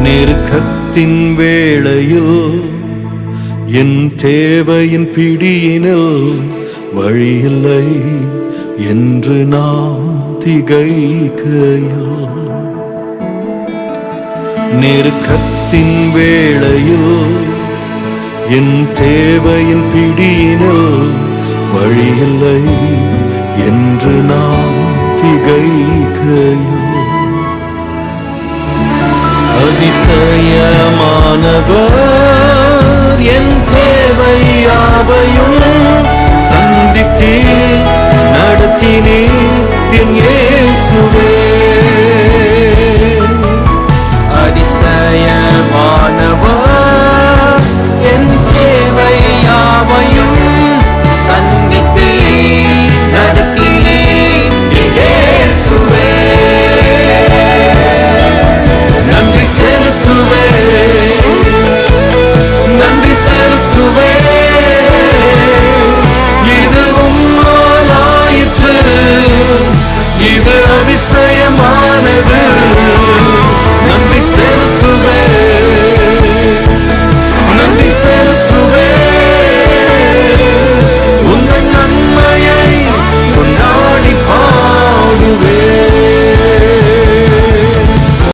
நெருக்கத்தின் வேளையில் என் தேவையின் பிடியினில் வழியில்லை என்று நான் திகைக்கையில், நெருக்கத்தின் வேளையில் என் தேவையின் பிடியினில் வழியில்லை என்று நான் திகைக்கையில், அதிசயமானவர் என் தேவை யாவையும் சந்தித்தீர் நடத்தினீர் என் இயேசுவே. அதிசயமானவர் என் தேவை யாவையும் சந்தித்தீர் நடத்தினீர் என் இயேசுவே. நன்றி செலுத்துவே